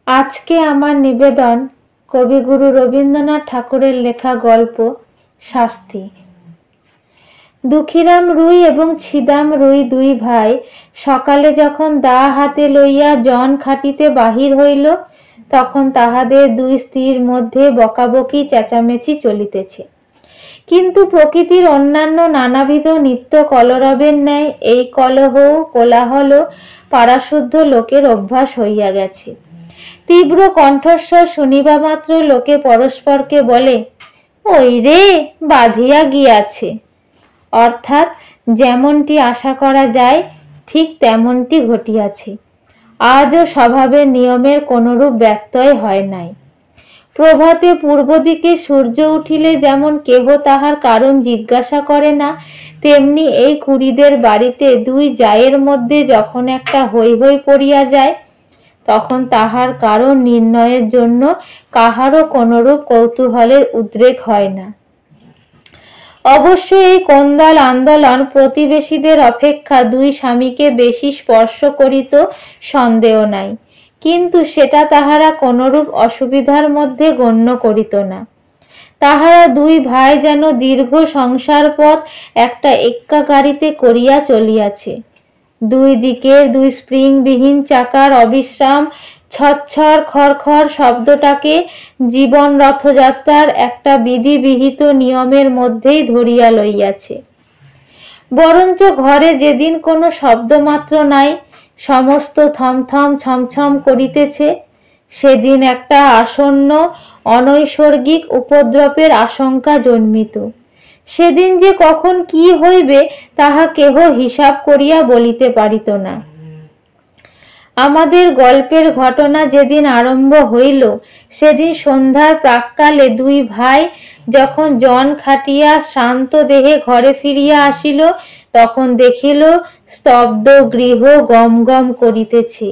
আজকে আমার নিবেদন কবিগুরু রবীন্দ্রনাথ ঠাকুরের লেখা গল্প শাস্তি। দুঃখীরাম রুই এবং ছিদাম রুই দুই ভাই সকালে যখন দা হাতে লইয়া জন খাটিতে বাহির হইল, তখন তাহাদের দুই স্ত্রীর মধ্যে বকাবকি চেঁচামেচি চলিতেছে। কিন্তু প্রকৃতির অন্যান্য নানাবিধ নিত্য কলরবের ন্যায় এই কলহ কোলাহল পাড়াশুদ্ধ লোকের অভ্যাস হইয়া গেছে। তীব্র কণ্ঠস্বর শুনিবা মাত্র লোকে পরস্পরকে বলে, ওই রে বাঁধিয়া গিয়াছে। অর্থাৎ যেমনটি আশা করা যায় ঠিক তেমনটি ঘটিয়াছে। আজও স্বভাবের নিয়মের কোনরূপ ব্যত্যয় হয় নাই। প্রভাতে পূর্ব দিকে সূর্য উঠিলে যেমন কেহ তাহার কারণ জিজ্ঞাসা করে না, তেমনি এই কুড়িদের বাড়িতে দুই জায়ের মধ্যে যখন একটা হৈ হৈ পড়িয়া যায়, তখন তাহার কারণ নির্ণয়ের জন্য কাহারও কোনরূপ কৌতূহলের উদ্রেক হয় না। অবশ্য এই কোন্দাল আন্দোলন প্রতিবেশীদের অপেক্ষা দুই স্বামীকে বেশি স্পর্শ করিত সন্দেহ নাই, কিন্তু সেটা তাহারা কোনরূপ অসুবিধার মধ্যে গণ্য করিত না। তাহারা দুই ভাই যেন দীর্ঘ সংসার পথ একটা এক্কা গাড়িতে করিয়া চলিয়াছে। দুই দিকের দুই স্প্রিংবিহীন চাকার অবিশ্রাম ছচ্ছর খড়খড় শব্দটাকে জীবন রথযাত্রার একটা বিধিবিহিত নিয়মের মধ্যেই ধরিয়া লইয়াছে। বরঞ্চ ঘরে যেদিন কোনো শব্দমাত্র নাই, সমস্ত থমথম ছমছম করিতেছে, সেদিন একটা আসন্ন অনৈসর্গিক উপদ্রবের আশঙ্কা জন্মিত। সেদিন যে কখন কি হইবে তাহা কেহ হিসাব করিয়া বলিতে পারিত না। আমাদের গল্পের ঘটনা যেদিন আরম্ভ হইল, সেদিন সন্ধ্যার প্রাক্কালে দুই ভাই যখন জন খাটিয়া শ্রান্ত দেহে ঘরে ফিরিয়া আসিল, তখন দেখিল স্তব্ধ গৃহ গম গম করিতেছে।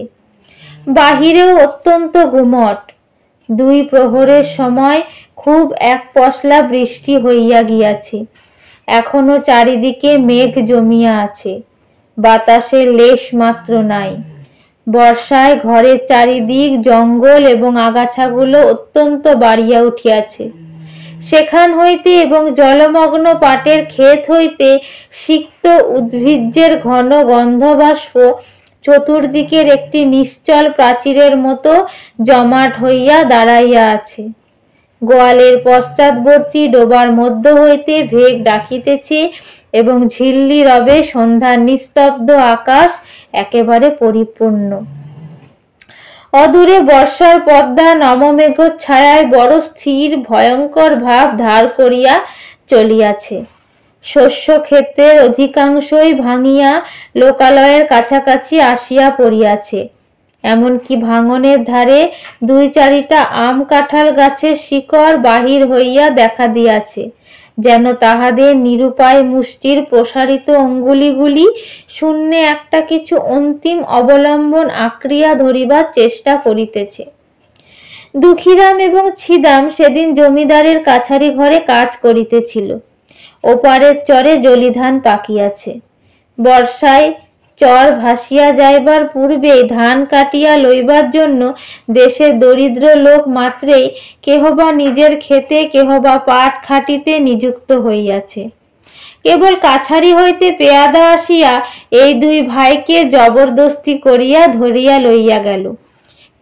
বাহিরেও অত্যন্ত গুমট। দুই প্রহরের সময় খুব এক পশলা বৃষ্টি হইয়া গিয়াছে। এখনো চারিদিকে মেঘ জমিয়া আছে, বাতাসে লেশ মাত্র নাই। বর্ষায় ঘরের চারিদিক জঙ্গল এবং আগাছাগুলো অত্যন্ত বাড়িয়া উঠিয়াছে। সেখান হইতে এবং জলমগ্ন পাটের ক্ষেত হইতে সিক্ত উদ্ভিজ্জের ঘন গন্ধবাষ্প চতুর্দিকের একটি নিশ্চল প্রাচীরের মতো জমাট হইয়া দাঁড়াইয়া আছে। গোয়ালের পশ্চাৎবর্তী ডোবার মধ্য হইতে ভেগ ডাকিতেছে এবং ঝিল্লি রবে সন্ধ্যার নিস্তব্ধ আকাশ একেবারে পরিপূর্ণ। অদূরে বর্ষার পদ্মা নবমেঘ ছায়ায় বড় স্থির ভয়ঙ্কর ভাব ধার করিয়া চলিয়াছে। শস্য ক্ষেত্রের অধিকাংশই ভাঙিয়া লোকালয়ের কাছাকাছি আসিয়া পড়িয়াছে। এমনকি ভাঙনের ধারে দুই চারিটা আম কাঁঠাল গাছের শিকড় বাহির হইয়া দেখা দিয়াছে, যেন তাহাদের নিরুপায় মুষ্টির প্রসারিত অঙ্গুলিগুলি শূন্যে একটা কিছু অন্তিম অবলম্বন আঁকড়িয়া ধরিবার চেষ্টা করিতেছে। দুঃখীরাম এবং ছিদাম সেদিন জমিদারের কাছারি ঘরে কাজ করিতেছিল। ওপারের চরে জলিধান পাকিয়াছে। বর্ষায় চর ভাসিয়া যাইবার পূর্বেই ধান কাটিয়া লইবার জন্য দেশের দরিদ্র লোক মাত্রেই কেহবা নিজের ক্ষেতে কেহবা পাট খাটিতে নিযুক্ত হইয়াছে। কেবল কাছারি হইতে পেয়াদা আসিয়া এই দুই ভাইকে জবরদস্তি করিয়া ধরিয়া লইয়া গেল।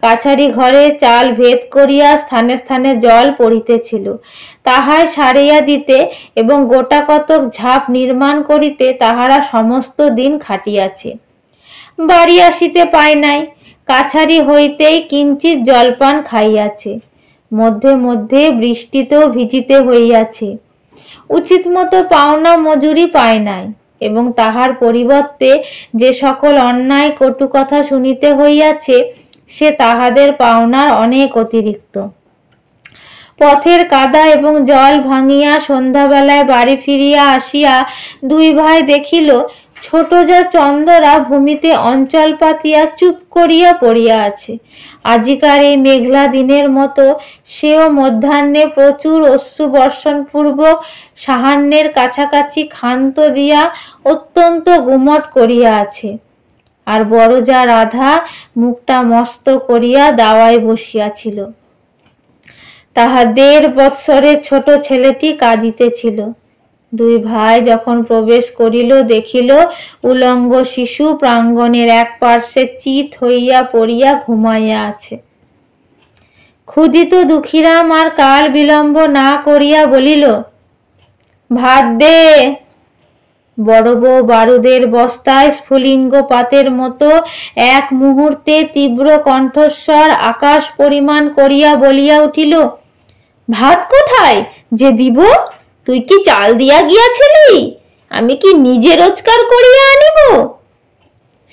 কাছারি ঘরে চাল ভেদ করিয়া স্থানে স্থানে জল পড়িতেছিল, তাহাই সারিয়া দিতে এবং গোটা কতক ঝাঁপ নির্মাণ করিতে তাহারা সমস্ত দিন খাটিয়াছে। বাড়ি আসিতে পায় নাই, কাছারি হইতেই কিঞ্চিৎ জলপান খাইয়াছে। মধ্যে মধ্যে বৃষ্টিতেও ভিজিতে হইয়াছে। উচিত মতো পাওনা মজুরি পায় নাই এবং তাহার পরিবর্তে যে সকল অন্যায় কটু কথা শুনিতে হইয়াছে, সে তাহাদের পাওনার অনেক অতিরিক্ত। পথের কাদা এবং জল ভাঙিয়া সন্ধ্যাবেলায় বাড়ি ফিরিয়া আসিয়া দুই ভাই দেখিল ছোট যা চন্দরা ভূমিতে অঞ্চল পাতিয়া চুপ করিয়া পড়িয়া আছে। আজিকার এই মেঘলা দিনের মতো সেও মধ্যাহ্নে প্রচুর অশ্রু বর্ষণপূর্বক সাহান্যের কাছাকাছি ক্ষান্ত দিয়া অত্যন্ত গুমট করিয়া আছে। আর বড় যা রাধা মুখটা মস্ত করিয়া দাওয়ায় বসিয়াছিল। তাহার 1.5 বৎসরের ছোট ছেলেটি কাঁদিতেছিল। দুই ভাই যখন প্রবেশ করিল, দেখিল উলঙ্গ শিশু প্রাঙ্গণের এক পার্শ্বে চিত হইয়া পড়িয়া ঘুমাইয়া আছে। ক্ষুধিত দুঃখীরাম আর কাল বিলম্ব না করিয়া বলিল, ভাত দে। বড় বউ বারুদের বস্তায় স্ফুলিঙ্গ পাতের মতো এক মুহূর্তে তীব্র কণ্ঠস্বর আকাশ পরিমাণ করিয়া বলিয়া উঠিল, ভাত কোথায় যে দিব? তুই কি চাল দিয়া গিয়াছিলি? আমি কি নিজে রোজগার করিয়া আনিব?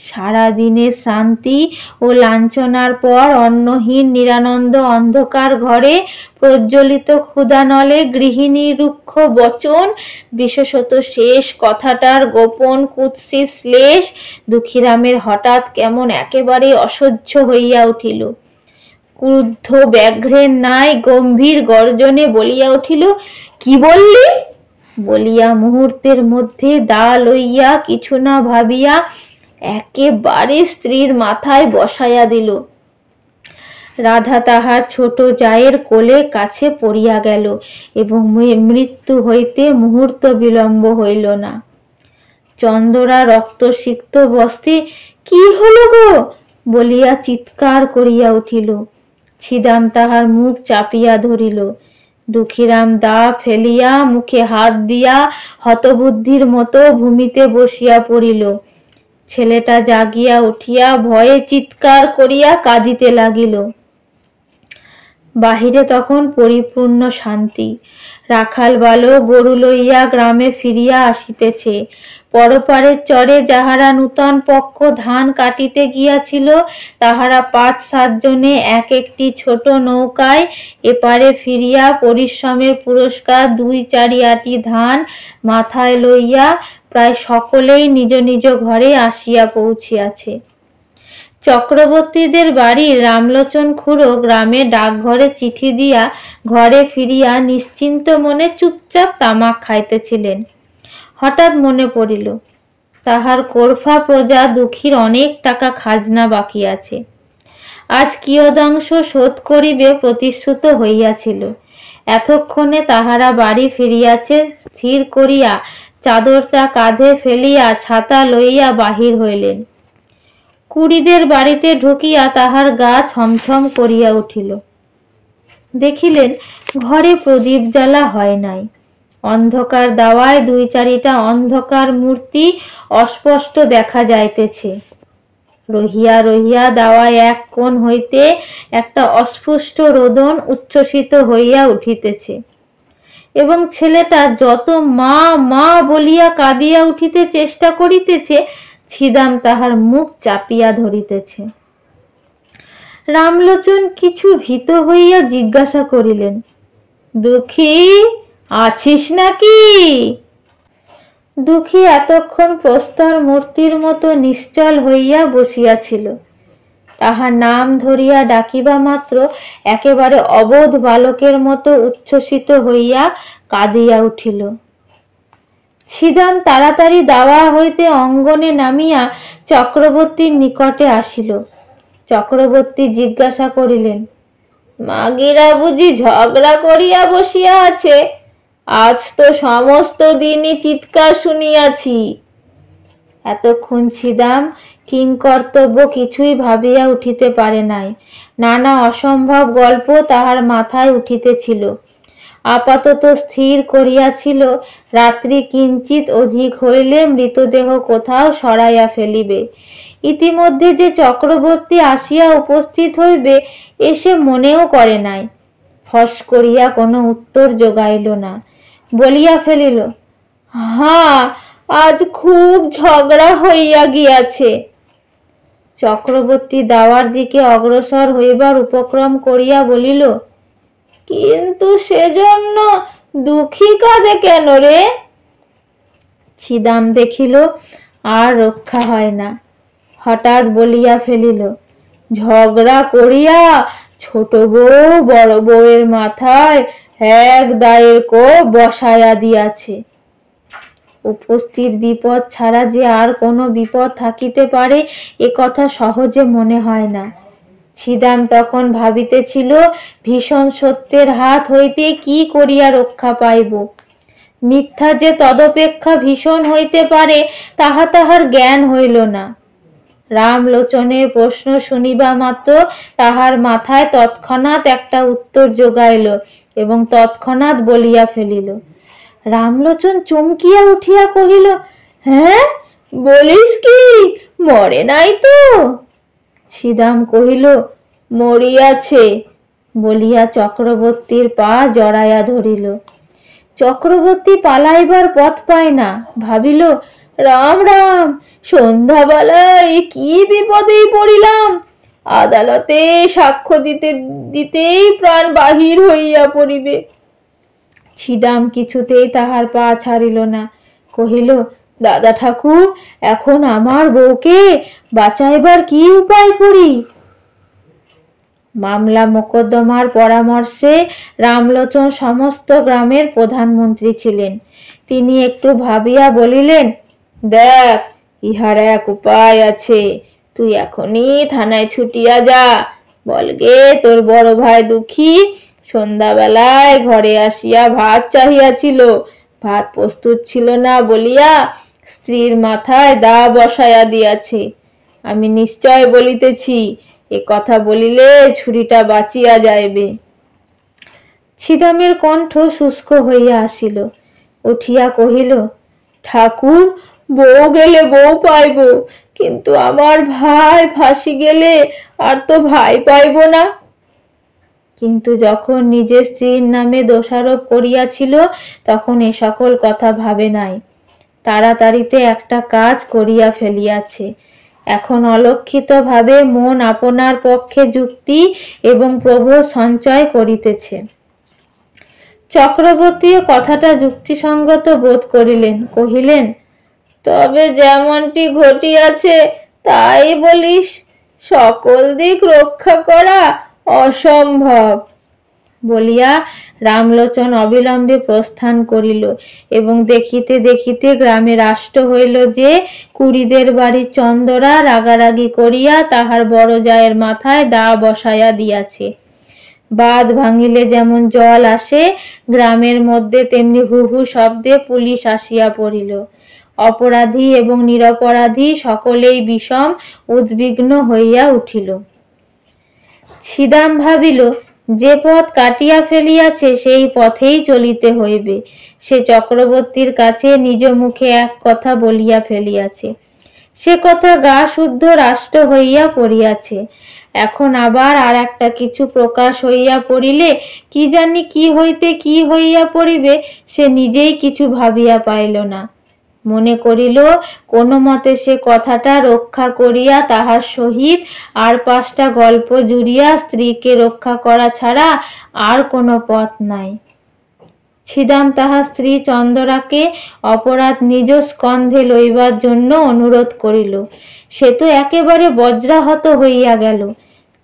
সারা দিনের শান্তি ও লাঞ্ছনার পর অন্নহীন নিরানন্দ অন্ধকার ঘরে প্রজ্বলিত ক্ষুধানলে গৃহিণীর রুক্ষ বচন, বিশেষত শেষ কথাটার গোপন কুৎসিত শ্লেষ দুঃখীরামের হঠাৎ কেমন একেবারে অসহ্য হইয়া উঠিল। ক্রুদ্ধ ব্যাঘ্রের ন্যায় গম্ভীর গর্জনে বলিয়া উঠিল, কি বললি? বলিয়া মুহূর্তের মধ্যে দা লইয়া কিছু না ভাবিয়া একেবারে স্ত্রীর মাথায় বসাইয়া দিল। রাধা তাহার ছোট জায়ের কোলে কাছে পড়িয়া গেল এবং মৃত্যু হইতে মুহূর্ত বিলম্ব হইল না। চন্দরা রক্তসিক্ত বস্তে কি হলো গো বলিয়া চিৎকার করিয়া উঠিল। ছিদাম তাহার মুখ চাপিয়া ধরিল। দুঃখীরাম দা ফেলিয়া মুখে হাত দিয়া হতবুদ্ধির মতো ভূমিতে বসিয়া পড়িল। ছেলেটা জাগিয়া উঠিয়া ভয়ে চিৎকার করিয়া কাঁদিতে লাগিল। বাহিরে তখন পরিপূর্ণ শান্তি। রাখাল বালক গরু লইয়া গ্রামে ফিরিয়া আসিতেছে। পরপারের চরে যাহারা নূতন পক্ষ ধান কাটিতে গিয়াছিল, তাহারা 5-7 জনে এক একটি ছোট নৌকায় এপারে ফিরিয়া পরিশ্রমের পুরস্কার 2-4 আটি ধান মাথায় লইয়া প্রায় সকলেই নিজ নিজ ঘরে আসিয়া পৌঁছিয়াছে। চক্রবর্তীদের বাড়ির রামলোচন খুড়ো গ্রামে ডাকঘরে চিঠি দিয়া ঘরে ফিরিয়া নিশ্চিন্ত মনে চুপচাপ তামাক খাইতেছিলেন। হঠাৎ মনে পড়িল, তাহার কোরফা প্রজা দুঃখীর অনেক টাকা খাজনা বাকি আছে। আজ কিয়দংশ শোধ করিবে প্রতিশ্রুত হইয়াছিল। এতক্ষণে তাহারা বাড়ি ফিরিয়াছে স্থির করিয়া চাদরটা কাঁধে ফেলিয়া ছাতা লইয়া বাহির হইলেন। কুড়িদের বাড়িতে ঢুকিয়া তাহার গা ছমছম করিয়া উঠিল। দেখিলেন ঘরে প্রদীপ জ্বালা হয় নাই। অন্ধকার দাওয়ায় 2-4টা অন্ধকার মূর্তি অস্পষ্ট দেখা যাইতেছে। রহিয়া রহিয়া দাওয়ায় এক কোণ হইতে একটা অস্ফুষ্ট রোদন উচ্ছ্বসিত হইয়া উঠিতেছে এবং ছেলেটা যত মা মা বলিয়া কাঁদিয়া উঠিতে চেষ্টা করিতেছে, ছিদাম তাহার মুখ চাপিয়া ধরিতেছে। রামলোচন কিছু ভীত হইয়া জিজ্ঞাসা করিলেন, দুঃখী আছিস নাকি? দুঃখী এতক্ষণ প্রস্তর মূর্তির মতো নিশ্চল হইয়া বসিয়াছিল। তাহার নাম ধরিয়া ডাকিবা মাত্র একেবারে অবোধ বালকের মতো উচ্ছ্বসিত হইয়া কাঁদিয়া উঠিল। ছিদাম তাড়াতাড়ি দাওয়া হইতে অঙ্গনে নামিয়া চক্রবর্তীর নিকটে আসিল। চক্রবর্তী জিজ্ঞাসা করিলেন, মাগিরা বুঝি ঝগড়া করিয়া বসিয়া আছে? আজ তো সমস্ত দিনই চিৎকার শুনিয়াছি। এতক্ষণ ছিদাম কিংকর্তব্য কিছুই ভাবিয়া উঠিতে পারে নাই। নানা অসম্ভব গল্প তাহার মাথায় উঠিতেছিল। আপাতত স্থির করিয়াছিল রাত্রি কিঞ্চিত অধিক হইলে মৃতদেহ কোথাও সরাইয়া ফেলিবে। ইতিমধ্যে যে চক্রবর্তী আসিয়া উপস্থিত হইবে এসে মনেও করে নাই। ফস করিয়া কোনো উত্তর জোগাইল না, বলিয়া ফেলিল, হ্যাঁ আজ খুব ঝগড়া হইয়া গিয়াছে। চক্রবর্তী দাওয়ার দিকে অগ্রসর হইবার উপক্রম করিয়া বলিল, কিন্তু সেজন্য দুঃখী কাঁদে কেন রে? ছিদাম দেখিল আর রক্ষা হয় না, হঠাৎ বলিয়া ফেলিল, ঝগড়া করিয়া ছোট বউ বড় বউয়ের মাথায় এক দায়ের কোপ বসাইয়া দিয়াছে। উপস্থিত বিপদ ছাড়া যে আর কোনো বিপদ থাকিতে পারে এ কথা সহজে মনে হয় না। ছিদাম তখন ভাবিতেছিল, ভীষণ সত্যের হাত হইতে কি করিয়া রক্ষা পাইব। মিথ্যা যে তদপেক্ষা ভীষণ হইতে পারে তাহা তাহার জ্ঞান হইল না। রামলোচনের প্রশ্ন শুনিবা মাত্র তাহার মাথায় তৎক্ষণাৎ একটা উত্তর জোগাইল এবং তৎক্ষণাৎ বলিয়া ফেলিল। রামলোচন চমকিয়া উঠিয়া কহিল, হ্যাঁ, বলিস কি, মরে নাই তো? ছিদাম কহিল, মরিয়াছে বলিয়া চক্রবর্তীর পা জড়াইয়া ধরিল। চক্রবর্তী পালাইবার পথ পায় না, ভাবিল, রাম রাম, সন্ধ্যাবেলায় কি বিপদেই পড়িলাম। আদালতে সাক্ষ্য দিতে দিতেই প্রাণ বাহির হইয়া পড়িবে। ছিদাম কিছুতেই তাহার পা ছাড়িল না, কহিল, দাদা ঠাকুর, এখন আমার বউকে বাঁচাইবার কি উপায় করি? মামলা মোকদ্দমার পরামর্শে রামলোচন সমস্ত গ্রামের প্রধানমন্ত্রী ছিলেন। তিনি একটু ভাবিয়া বলিলেন, দেখ, ইহার এক উপায় আছে। তুই এখনই থানায় ছুটিয়া যা, বলগে তোর বড় ভাই দুঃখী সন্ধ্যাবেলায় ঘরে আসিয়া ভাত চাহিয়াছিল, ভাত প্রস্তুত ছিল না বলিয়া স্ত্রীর মাথায় দা বসাইয়া দিয়াছে। আমি নিশ্চয় বলিতেছি, এ কথা বলিলে ছুরিটা বাঁচিয়া যাইবে। ছিদামের কণ্ঠ শুষ্ক হইয়া আসিল। উঠিয়া কহিল, ঠাকুর, বউ গেলে বউ পাইব, কিন্তু আমার ভাই ফাঁসি গেলে আর তো ভাই পাইব না। কিন্তু যখন নিজের স্ত্রীর নামে দোষারোপ করিয়াছিল তখন এ সকল কথা ভাবে নাই। তাড়াতাড়িতে একটা কাজ করিয়া ফেলিয়াছে। এখন অলক্ষিত ভাবে মন আপনার পক্ষে যুক্তি এবং প্রবোধ সঞ্চয় করিতেছে। চক্রবর্তী কথাটা যুক্তিসঙ্গত বোধ করিলেন, কহিলেন, তবে যেমনটি ঘটিয়াছে তাই বলিস? সকল দিক রক্ষা করা অসম্ভব বলিয়া রামলোচন অবিলম্বে প্রস্থান করিল এবং দেখিতে দেখিতে গ্রামে রাষ্ট্র হইল যে কুড়িদের বাড়ির চন্দরা রাগারাগি করিয়া তাহার বড় জায়ের মাথায় দা বসাইয়া দিয়াছে। বাঁধ ভাঙিলে যেমন জল আসে, গ্রামের মধ্যে তেমনি হু হু শব্দে পুলিশ আসিয়া পড়িল। অপরাধী এবং নিরপরাধী সকলেই বিষম উদ্বিগ্ন হইয়া উঠিল। ছিদাম ভাবিল, যে পথ কাটিয়া ফেলিয়াছে সেই পথেই চলিতে হইবে। সে চক্রবর্তীর কাছে নিজ মুখে এক কথা বলিয়া ফেলিয়াছে, সে কথা গা শুদ্ধ রাষ্ট্র হইয়া পড়িয়াছে। এখন আবার আর একটা কিছু প্রকাশ হইয়া পড়িলে কি জানি কি হইতে কি হইয়া পড়িবে সে নিজেই কিছু ভাবিয়া পাইল না। মনে করিল, কোনো মতে সে কথাটা রক্ষা করিয়া তাহার সহিত আর 5টা গল্প জুড়িয়া স্ত্রীকে রক্ষা করা ছাড়া আর কোনো পথ নাই। ছিদাম তাহার স্ত্রী চন্দরাকে অপরাধ নিজ স্কন্ধে লইবার জন্য অনুরোধ করিল। সে তো একেবারে বজ্রাহত হইয়া গেল।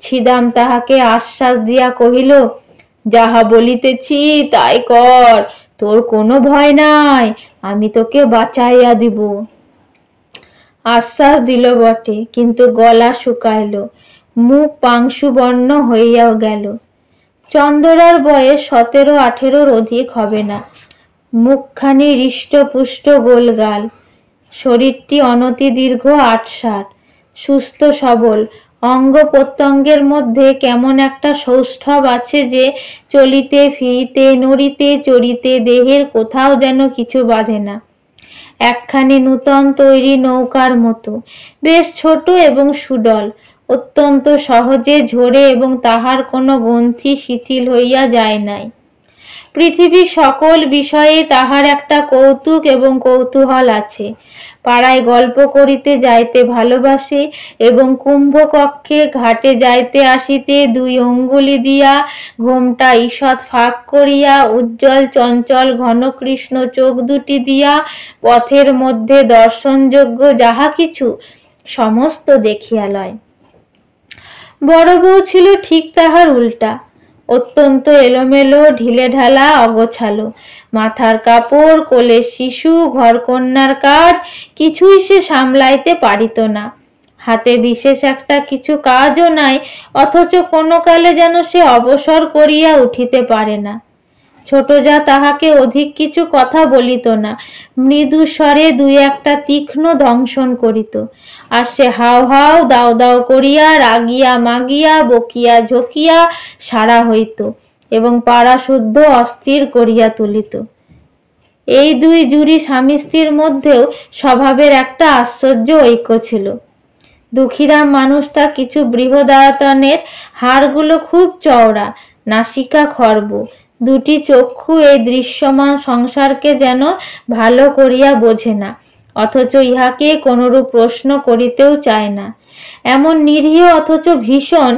ছিদাম তাহাকে আশ্বাস দিয়া কহিল, যাহা বলিতেছি তাই কর, তোর কোনো ভয় নাই, আমি তোকে বাঁচাইয়া দিব। আশ্বাস দিল বটে, কিন্তু গলা শুকাইল, মুখ পাংশুবর্ণ হইয়া গেল। চন্দরার বয়স 17-18 অধিক হবে না। মুখখানি হৃষ্টপুষ্ট গোলগাল, শরীরটি অনতি দীর্ঘ 8-60, সুস্থ সবল, অঙ্গ প্রত্যঙ্গের মধ্যে কেমন একটা সৌষ্ঠব আছে যে চলিতে ফিরিতে নড়িতে চড়িতে দেহের কোথাও যেন কিছু বাঁধে না। একখানি নূতন তৈরি নৌকার মতো, বেশ ছোট এবং সুডল, অত্যন্ত সহজে ঝরে এবং তাহার কোনো গ্রন্থি শিথিল হইয়া যায় নাই। পৃথিবীর সকল বিষয়ে তাহার একটা কৌতুক এবং কৌতূহল আছে। পাড়ায় গল্প করিতে যাইতে ভালোবাসে এবং কুম্ভকক্ষে ঘাটে যাইতে আসিতে 2 অঙ্গুলি দিয়া ঘোমটা ঈষৎ ফাঁক করিয়া উজ্জ্বল চঞ্চল ঘনকৃষ্ণ চোখ দুটি দিয়া পথের মধ্যে দর্শনযোগ্য যাহা কিছু সমস্ত দেখিয়া লয়। বড় বউ ছিল ঠিক তাহার উল্টা। অত্যন্ত এলোমেলো, ঢিলে ঢালা, অগোছালো। মাথার কাপড়, কোলের শিশু, ঘরকন্যার কাজ কিছুই সে সামলাইতে পারিত না। হাতে বিশেষ একটা কিছু কাজও নাই, অথচ কোনো কালে যেন সে অবসর করিয়া উঠিতে পারে না। ছোট যা তাহাকে অধিক কিছু কথা বলিত না, মৃদু স্বরে দুই একটা তীক্ষ্ণ দংশন করিত, আর সে হাও হাও দাও দাও করিয়া রাগিয়া মাগিয়া বকিয়া ঝকিয়া সারা হইত এবং পাড়া শুদ্ধ অস্থির করিয়া তুলিত। এই দুই জুড়ি স্বামী স্ত্রীর মধ্যেও স্বভাবের একটা আশ্চর্য ঐক্য ছিল। দুঃখীরাম মানুষটা কিছু বৃহদায়তনের, হাড়গুলো খুব চওড়া, নাসিকা খর্ব, দুটি চক্ষু এই দৃশ্যমান সংসারকে যেন ভালো করিয়া বোঝে না, অথচ ইহাকে কোনরূপ প্রশ্ন করিতেও চায় না। এমন নিরীহ অথচ ভীষণ,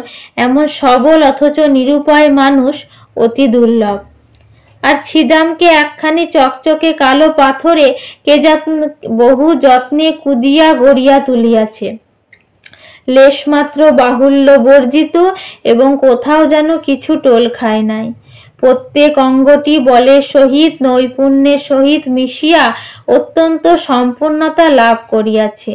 এমন সবল অথচ নিরুপায় মানুষ অতি দুর্লভ। আর ছিদামকে একখানি চকচকে কালো পাথরে কে বহু যত্নে কুদিয়া গড়িয়া তুলিয়াছে, লেশমাত্র বাহুল্য বর্জিত এবং কোথাও যেন কিছু টোল খায় নাই। প্রত্যেক অঙ্গটি বলের সহিত নৈপুণ্যের সহিত মিশিয়া অত্যন্ত সম্পূর্ণতা লাভ করিয়াছে।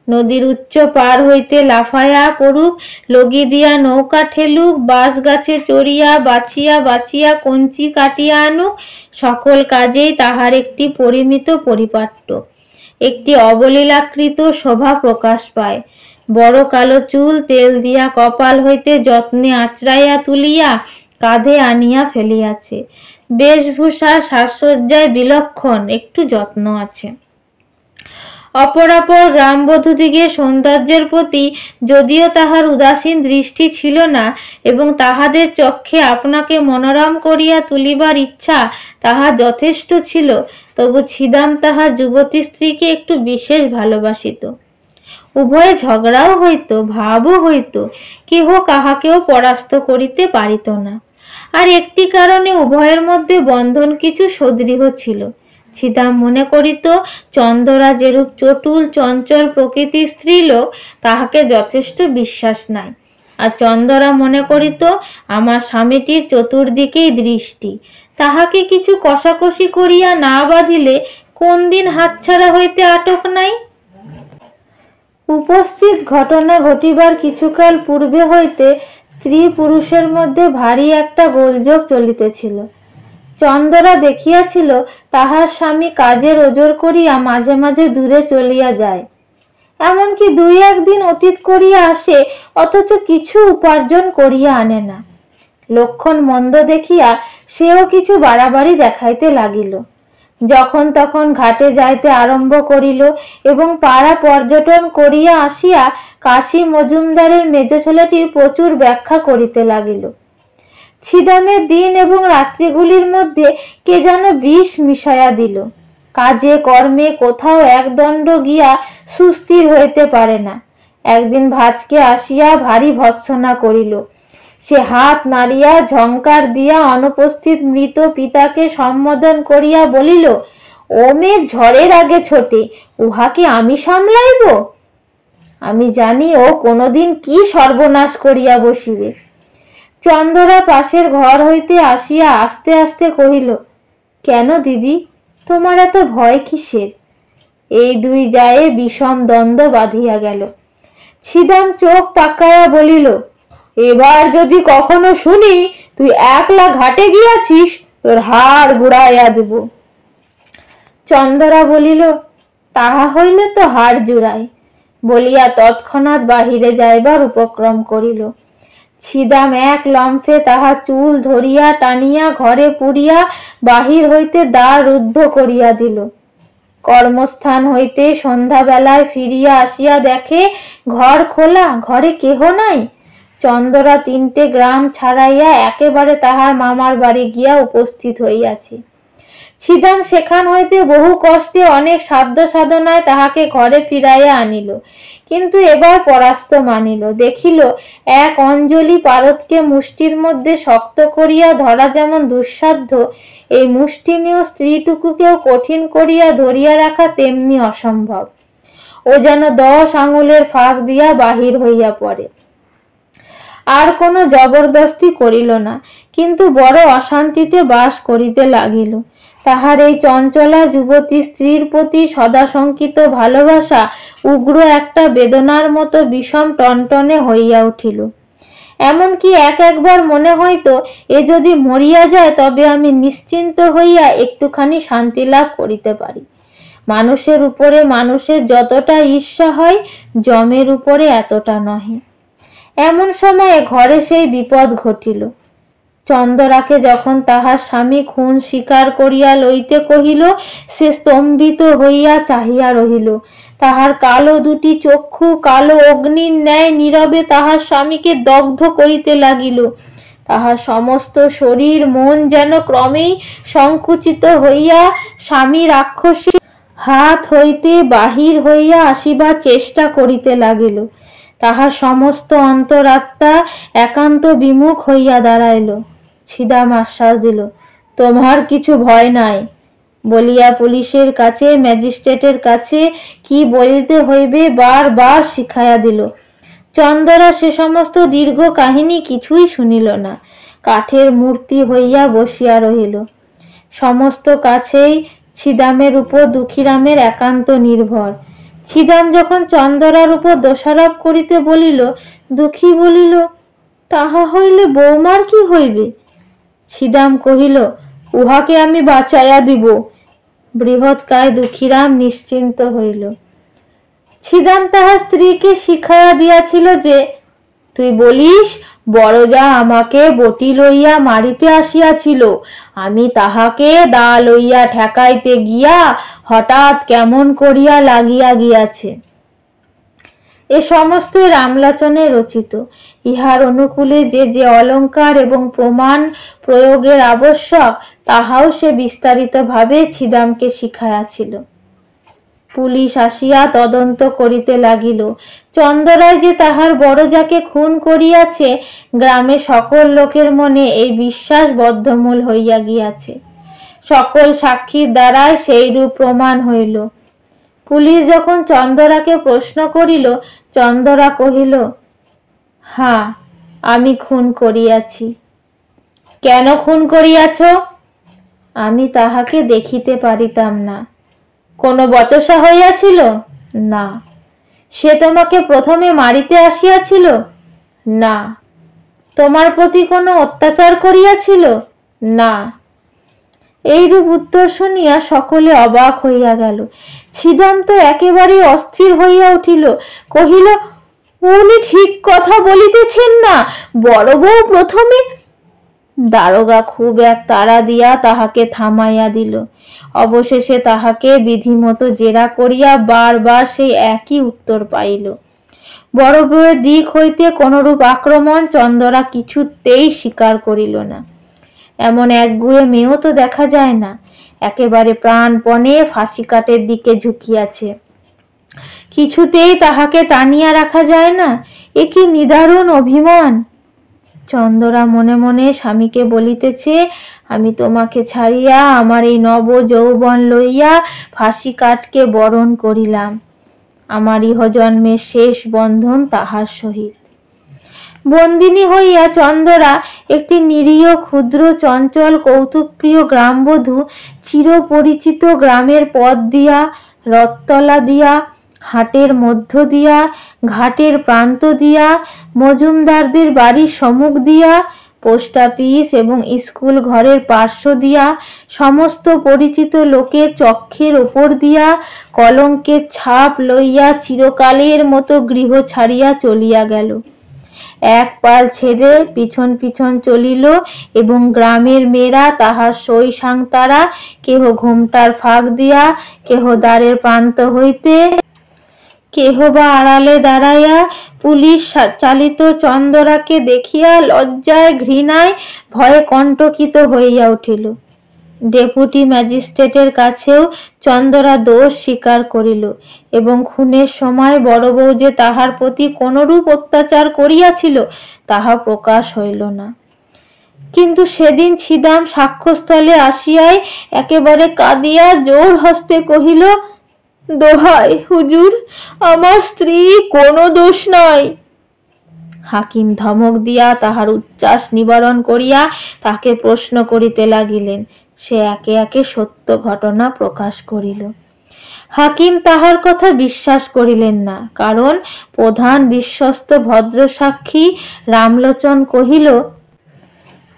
নদীর উচ্চ পার হইতে লাফাইয়া পড়ুক, লগি দিয়া নৌকা ঠেলুক, বাঁশ গাছে চড়িয়া বাছিয়া বাছিয়া কঞ্চি কাটিয়া আনুক, সকল কাজেই তাহার একটি পরিমিত পরিপাট্য, একটি অবলীলাকৃত শোভা প্রকাশ পায়। বড় কালো চুল তেল দিয়া কপাল হইতে যত্নে আঁচড়াইয়া তুলিয়া কাঁধে আনিয়া ফেলিয়াছে। বেশভূষা সাজসজ্জায় বিলক্ষণ, একটু যত্ন আছে। অপরাপর গ্রামবধূদিগে সৌন্দর্যের প্রতি যদিও তাহার উদাসীন দৃষ্টি ছিল না এবং তাহাদের চক্ষে আপনাকে মনোরম করিয়া তুলিবার ইচ্ছা তাহার যথেষ্ট ছিল, তবু ছিদাম তাহার যুবতী স্ত্রীকে একটু বিশেষ ভালোবাসিত। উভয়ে ঝগড়াও হইত, ভাবও হইত, কেহ কাহাকেও পরাস্ত করিতে পারিত না। আর একটি কারণে উভয়ের মধ্যে বন্ধন কিছু সদৃঢ় ছিল। ছিদাম মনে করিত চন্দরা যেরূপ চটুল চঞ্চল প্রকৃতির স্ত্রীলোক, তাহাকে যথেষ্ট বিশ্বাস নাই। আর চন্দরা মনে করিত আমার স্বামীটির চতুর্দিকেই দৃষ্টি, তাহাকে কিছু কষাকষি করিয়া না বাঁধিলে কোন দিন হাতছাড়া হইতে আটক নাই। উপস্থিত ঘটনা ঘটিবার কিছুকাল পূর্বে হইতে স্ত্রী পুরুষের মধ্যে ভারী একটা গোলযোগ চলিতেছিল। চন্দরা দেখিয়াছিল তাহার স্বামী কাজের ওজর করিয়া মাঝে মাঝে দূরে চলিয়া যায়, এমনকি দুই একদিন অতীত করিয়া আসে, অথচ কিছু উপার্জন করিয়া আনে না। লক্ষণ মন্দ দেখিয়া সেও কিছু বাড়াবাড়ি দেখাইতে লাগিল। যখন তখন ঘাটে যাইতে আরম্ভ করিল এবং পাড়া পর্যটন করিয়া আসিয়া কাশী মজুমদারের মেজ ছেলেটির প্রচুর ব্যাখ্যা করিতে লাগিল। ছিদামের দিন এবং রাত্রিগুলির মধ্যে কে যেন বিষ মিশাইয়া দিল। কাজে কর্মে কোথাও একদণ্ড গিয়া সুস্থির হইতে পারে না। একদিন ভাজকে আসিয়া ভারী ভর্ৎসনা করিল। সে হাত নাড়িয়া ঝংকার দিয়া অনুপস্থিত মৃত পিতাকে সম্বোধন করিয়া বলিল, ও মেয়ে ঝড়ের আগে ছোটে, উহাকে আমি সামলাইব? আমি জানি ও কোনোদিন কি সর্বনাশ করিয়া বসিবে। চন্দরা পাশের ঘর হইতে আসিয়া আস্তে আস্তে কহিল, কেন দিদি, তোমার এত ভয় কিসের? এই দুই জায়ে বিষম দ্বন্দ্ব বাঁধিয়া গেল। ছিদাম চোখ পাকাইয়া বলিল, এবার যদি কখনো শুনি তুই একলা ঘাটে গিয়াছিস, তোর হাড় গুড়াইয়া দেব। চন্দরা বলিল, তাহা হইলে তো হাড় জুড়াই, বলিয়া তৎক্ষণাৎ বাহিরে যাইবার উপক্রম করিল। ছিদাম এক লম্ফে তাহার চুল ধরিয়া টানিয়া ঘরে পুরিয়া বাহির হইতে দ্বার রুদ্ধ করিয়া দিল। কর্মস্থান হইতে সন্ধ্যাবেলায় ফিরিয়া আসিয়া দেখে ঘর খোলা, ঘরে কেহ নাই। চন্দরা 3টে গ্রাম ছাড়াইয়া একেবারে তাহার মামার বাড়ি গিয়া উপস্থিত হইয়াছে। ছিদাম সেখান হইতে বহু কষ্টে অনেক সাধ্য সাধনায় তাহাকে ঘরে ফিরাইয়া আনিল, কিন্তু এবার পরাস্ত মানিল। দেখিল এক অঞ্জলি পারদকে মুষ্টির মধ্যে শক্ত করিয়া ধরা যেমন দুঃসাধ্য, এই মুষ্টিমেয় স্ত্রীটুকুকেও কঠিন করিয়া ধরিয়া রাখা তেমনি অসম্ভব। ও যেন 10 আঙুলের ফাঁক দিয়া বাহির হইয়া পড়ে। আর কোনো জবরদস্তি করিল না, কিন্তু বড় অশান্তিতে বাস করিতে লাগিল। তাহার এই চঞ্চলা যুবতী স্ত্রীর প্রতি সদাশঙ্কিত ভালোবাসা উগ্র একটা বেদনার মতো বিষম টনটনে হইয়া উঠিল। এমনকি একবার মনে হইতো, এ যদি মরিয়া যায় তবে আমি নিশ্চিন্ত হইয়া একটুখানি শান্তি লাভ করিতে পারি। মানুষের উপরে মানুষের যতটা ঈর্ষা হয়, যমের উপরে এতটা নহে। এমন সময়ে ঘরে সেই বিপদ ঘটিল। চন্দরাকে যখন তাহার স্বামী খুন স্বীকার করিয়া লইতে কহিল, সে স্তম্ভিত হইয়া চাহিয়া রহিল। তাহার কালো দুটি চক্ষু কালো অগ্নির ন্যায় নীরবে তাহার স্বামীকে দগ্ধ করিতে লাগিল। তাহার সমস্ত শরীর মন যেন ক্রমেই সংকুচিত হইয়া স্বামী রাক্ষসী হাত হইতে বাহির হইয়া আসিবার চেষ্টা করিতে লাগিল। তাহার সমস্ত অন্তরাত্মা একান্ত বিমুখ হইয়া দাঁড়াইল। ছিদাম আশ্বাস দিল, তোমার কিছু ভয় নাই বলিয়া পুলিশের কাছে ম্যাজিস্ট্রেটের কাছে কি বলিতে হইবে বারবার শিখাইয়া দিল। চন্দরা সে সমস্ত দীর্ঘ কাহিনী কিছুই শুনিল না, কাঠের মূর্তি হইয়া বসিয়া রহিল। সমস্ত কাছেই ছিদামের উপর দুঃখীরামের একান্ত নির্ভর। ছিদাম যখন চন্দরার উপর দোষারোপ করিতে বলিল, দুঃখী বলিল, তাহা হইলে বৌমার কি হইবে? ছিদাম কহিল, উহাকে আমি বাঁচাইয়া দিব। বৃহৎকায় দুঃখীরাম নিশ্চিন্ত হইল। ছিদাম তাহার স্ত্রীকে শিখাইয়া দিয়াছিল যে, তুই বলিস বড়জা আমাকে বটি লইয়া মারিতে আসিয়াছিল, আমি তাহাকে দা লইয়া ঠেকাইতে গিয়া হঠাৎ কেমন করিয়া লাগিয়া গিয়াছে। এ সমস্তই রামলোচনে রচিত। ইহার অনুকূলে যে যে অলঙ্কার এবং প্রমাণ প্রয়োগের আবশ্যক, তাহাও সে বিস্তারিতভাবে ছিদামকে শিখাইয়াছিল। পুলিশ আসিয়া তদন্ত করিতে লাগিল। চন্দরায় যে তাহার বড়জাকে খুন করিয়াছে, গ্রামে সকল লোকের মনে এই বিশ্বাস বদ্ধমূল হইয়া গিয়াছে। সকল সাক্ষীর দ্বারাই সেইরূপ প্রমাণ হইল। পুলিশ যখন চন্দরাকে প্রশ্ন করিল, চন্দরা কহিল, হ্যাঁ, আমি খুন করিয়াছি। কেন খুন করিয়াছ? আমি তাহাকে দেখিতে পারিতাম না। কোনো বচসা হইয়াছিল? না। সে তোমাকে প্রথমে মারিতে আসিয়াছিল? না। তোমার প্রতি কোনো অত্যাচার করিয়াছিল? না। এইরূপ উত্তর শুনিয়া সকলে অবাক হইয়া গেল। ছিদাম তো একেবারে অস্থির হইয়া উঠিল, কহিল, উনি ঠিক কথা বলিতেছেন না, বড় বউ প্রথমে। দারোগা খুব এক তাড়া দিয়া তাহাকে থামাইয়া দিল। অবশেষে তাহাকে বিধিমতো জেরা করিয়া বারবার সেই একই উত্তর পাইল। বড় বউয়ের দিক হইতে কোনরূপ আক্রমণ চন্দরা কিছুতেই স্বীকার করিল না। এমন একগুঁয়ে মেয়েও তো দেখা যায় না, একেবারে প্রাণপণে ফাঁসি কাটের দিকে ঝুঁকিয়াছে। কিছুতেই তাহাকে টানিয়া রাখা যায় না। এ কি নিদারুণ অভিমান! চন্দরা মনে মনে স্বামীকে বলিতেছে, আমি তোমাকে ছাড়িয়া আমার এই নব যৌবন লইয়া ফাঁসি কাঠকে বরণ করিলাম। আমার ইহজন্মের শেষ বন্ধন তাহার সহিত। বন্দিনী হইয়া চন্দরা একটি নিরীহ ক্ষুদ্র চঞ্চল কৌতুকপ্রিয় গ্রামবধূ চিরপরিচিত গ্রামের পথ দিয়া, রথতলা দিয়া, হাটের মধ্য দিয়া, ঘাটের প্রান্ত দিয়া, মজুমদারদের বাড়ির সম্মুখ দিয়া, পোস্ট অফিস এবং স্কুল ঘরের পার্শ্ব দিয়া, সমস্ত পরিচিত লোকের চক্ষের ওপর দিয়া, কলঙ্কের ছাপ লইয়া চিরকালের মতো গৃহ ছাড়িয়া চলিয়া গেল। এক পাল ছেড়ে পিছন পিছন চলিল এবং গ্রামের মেয়েরা তাহার সই সাংতারা, কেহ ঘুমটার ফাঁক দিয়া, কেহ দ্বারের প্রান্ত হইতে, কেহ বা আড়ালে দাঁড়াইয়া পুলিশ চালিত চন্দরাকে দেখিয়া লজ্জায় ঘৃণায় ভয়ে কণ্টকিত হইয়া উঠিল। ডেপুটি ম্যাজিস্ট্রেটের কাছেও চন্দরা দোষ স্বীকার করিল এবং খুনের সময় বড় বউ যে তাহার প্রতি কোনরূপ অত্যাচার করিয়াছিল তাহা প্রকাশ হইল না। কিন্তু সেদিন ছিদাম সাক্ষ্যস্থলে আসিয়াই একেবারে কাঁদিয়া জোর হস্তে কহিল, দোহাই হুজুর, আমার স্ত্রী কোনো দোষ নাই। হাকিম ধমক দিয়া তাহার উচ্ছ্বাস নিবারণ করিয়া তাকে প্রশ্ন করিতে লাগিলেন। সে একে একে সত্য ঘটনা প্রকাশ করিল। হাকিম তাহার কথা বিশ্বাস করিলেন না, কারণ প্রধান বিশ্বস্ত ভদ্র সাক্ষী রামলোচন কহিল,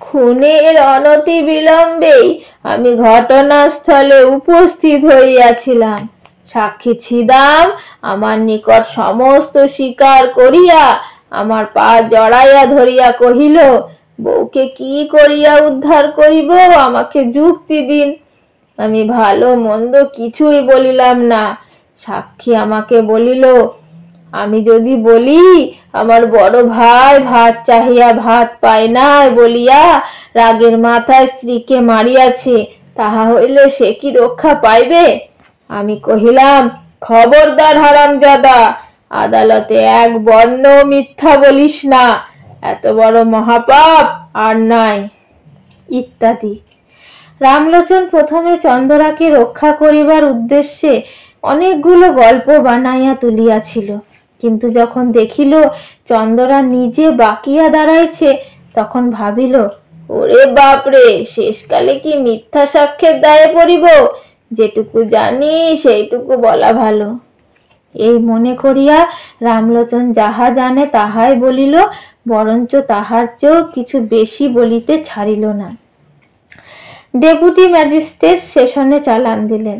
খুনের অনতি বিলম্বেই আমি ঘটনাস্থলে উপস্থিত হইয়াছিলাম। সাক্ষী ছিদাম আমার নিকট সমস্ত স্বীকার করিয়া আমার পা জড়াইয়া ধরিয়া কহিল, বউকে কি করিয়া উদ্ধার করিব, আমাকে যুক্তি দিন। আমি ভালো মন্দ কিছুই বলিলাম না। সাক্ষী আমাকে বলিল, আমি যদি বলি আমার বড় ভাই ভাত চাহিয়া ভাত পায় নাই বলিয়া রাগের মাথায় স্ত্রীকে মারিয়াছে, তাহা হইলে সে কি রক্ষা পাইবে? আমি কহিলাম, খবরদার হারামজাদা, আদালতে এক বর্ণ মিথ্যা বলিস না, এত বড় মহাপাপ আর নাই, ইত্যাদি। রামলোচন প্রথমে চন্দরাকে রক্ষা করিবার উদ্দেশ্যে অনেকগুলো গল্প বানাইয়া তুলিয়াছিল, কিন্তু যখন দেখিল চন্দরা নিজে বাকিয়া দাঁড়াইছে, তখন ভাবিল, ওরে বাপরে, শেষকালে কি মিথ্যা সাক্ষ্যের দায়ে পড়িব? যেটুকু জানি সেইটুকু বলা ভালো। এই মনে করিয়া রামলোচন যাহা জানে তাহাই বলিল, বরঞ্চ তাহার চেয়েও কিছু বেশি বলিতে ছাড়িল না। ডেপুটি ম্যাজিস্ট্রেট সেশনে চালান দিলেন।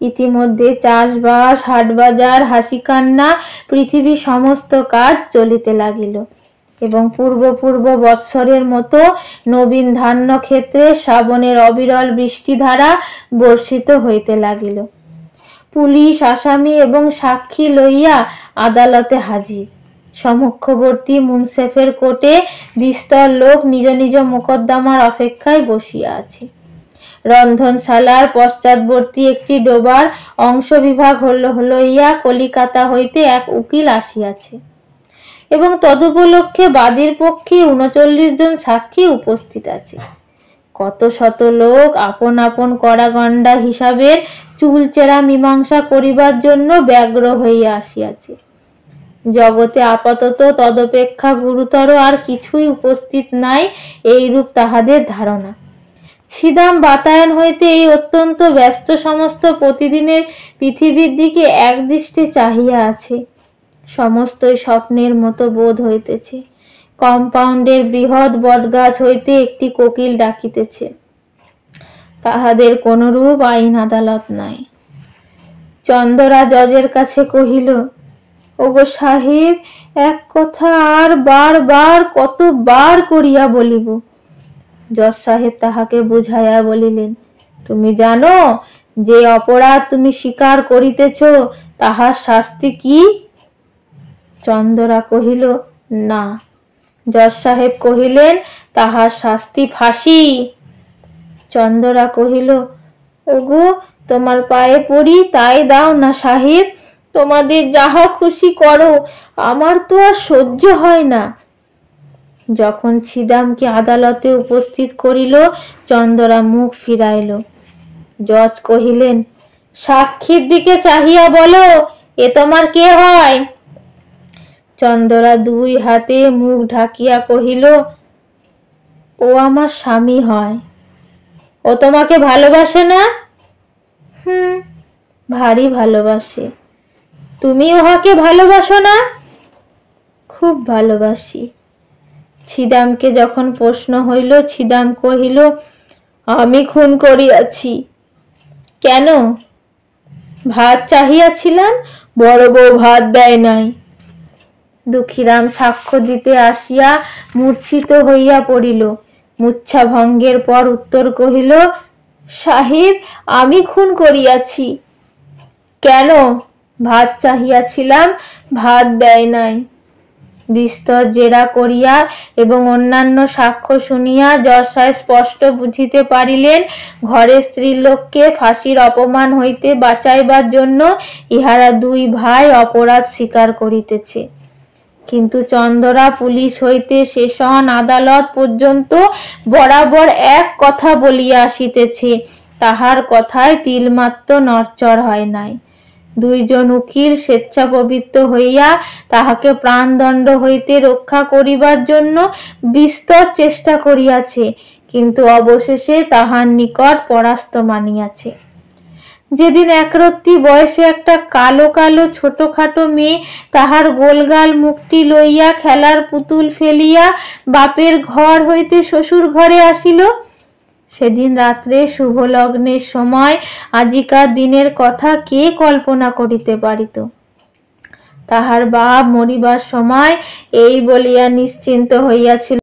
ইতিমধ্যে চাষবাস, হাটবাজার, হাসি কান্না, পৃথিবীর সমস্ত কাজ চলিতে লাগিল এবং পূর্ব বৎসরের মতো নবীন ধান্য ক্ষেত্রে শ্রাবণের অবিরল বৃষ্টিধারা বর্ষিত হইতে লাগিল। পুলিশ, আসামি এবং সাক্ষী লইয়া আদালতে হাজির। সমক্ষবর্তী মুন্সেফের কোর্টে বিস্তর লোক নিজ নিজ মোকদ্দমার অপেক্ষায় বসিয়া আছে। রন্ধনশালার পশ্চাৎবর্তী একটি ডোবার অংশ বিভাগ লইয়া কলিকাতা হইতে এক উকিল আসিয়াছে এবং তদুপলক্ষে বাদীর পক্ষে 39 জন সাক্ষী উপস্থিত আছে। কত শত লোক আপন আপন কড়াগন্ডা হিসাবের চুলচেরা মীমাংসা করিবার জন্য ব্যগ্র হইয়া আসিয়াছে। জগতে আপাতত তদপেক্ষা গুরুতর আর কিছুই উপস্থিত নাই, এইরূপ তাহাদের ধারণা। ছিদাম বাতায়ন হইতে এই অত্যন্ত ব্যস্ত সমস্ত প্রতিদিনের পৃথিবীর দিকে একদৃষ্টে চাহিয়া আছে। সমস্তই স্বপ্নের মতো বোধ হইতেছে। কম্পাউন্ডের বৃহৎ বটগাছ হইতে একটি কোকিল ডাকিতেছে। তাহাদের কোনরূপ আইন আদালত নাই। চন্দরা জজের কাছে কহিল, ওগো সাহেব, এক কথা আর বারবার কতবার করিয়া বলিব? জজ সাহেব তাহাকে বুঝাইয়া বলিলেন, তুমি জানো যে অপরাধ তুমি স্বীকার করিতেছ তাহার শাস্তি কি? চন্দরা কহিল, না। জজ সাহেব কহিলেন, তাহার শাস্তি ফাঁসি। চন্দরা কহিল, ওগো, তোমার পায়ে পড়ি, তাই দাও না সাহেব, তোমাদের যাহা খুশি করো, আমার তো আর সহ্য হয় না। যখন ছিদামকে আদালতে উপস্থিত করিল, চন্দরা মুখ ফিরাইল। জজ কহিলেন, সাক্ষীর দিকে চাহিয়া বলো, এ তোমার কে হয়? চন্দরা দুই হাতে মুখ ঢাকিয়া কহিল, ও আমার স্বামী হয়। ও তোমাকে ভালোবাসে না? ভারী ভালোবাসে। তুমি উহাকে ভালোবাসো না? খুব ভালোবাসি। ছিদামকে যখন প্রশ্ন হইল, ছিদাম কহিল, আমি খুন করিয়াছি। কেন? ভাত চাহিয়াছিলাম, বড় বউ ভাত দেয় নাই। দুঃখীরাম সাক্ষ্য দিতে আসিয়া মূর্ছিত হইয়া পড়িল। মূর্ছা ভঙ্গের পর উত্তর কহিল, সাহেব, আমি খুন করিয়াছি। কেন? ভাত চাহিয়াছিলাম, ভাত দেয় নাই। বিস্তর জেরা করিয়া এবং অন্যান্য সাক্ষ্য শুনিয়া জজ সাহেব স্পষ্ট বুঝিতে পারিলেন, ঘরের স্ত্রীলোককে ফাঁসির অপমান হইতে বাঁচাইবার জন্য ইহারা দুই ভাই অপরাধ স্বীকার করিতেছে। কিন্তু চন্দরা পুলিশ হইতে সেশন আদালত পর্যন্ত বরাবর এক কথা বলিয়া আসিতেছে, তাহার কথায় তিলমাত্র নড়চড় হয় নাই। দুইজন উকিল স্বেচ্ছাপ্রবৃত্ত হইয়া তাহাকে প্রাণদণ্ড হইতে রক্ষা করিবার জন্য বিস্তর চেষ্টা করিয়াছে, কিন্তু অবশেষে তাহার নিকট পরাস্ত মানিয়াছে। যেদিন একরত্তি বয়সে একটা কালো কালো ছোটখাটো মেয়ে তাহার গোলগাল মুখটি লইয়া খেলার পুতুল ফেলিয়া বাপের ঘর হইতে শ্বশুর ঘরে আসিল, সেদিন রাত্রে শুভ লগ্নের সময় আজিকার দিনের কথা কে কল্পনা করিতে পারিত। তাহার বাপ মরিবার সময় এই বলিয়া নিশ্চিন্ত হইয়াছিল,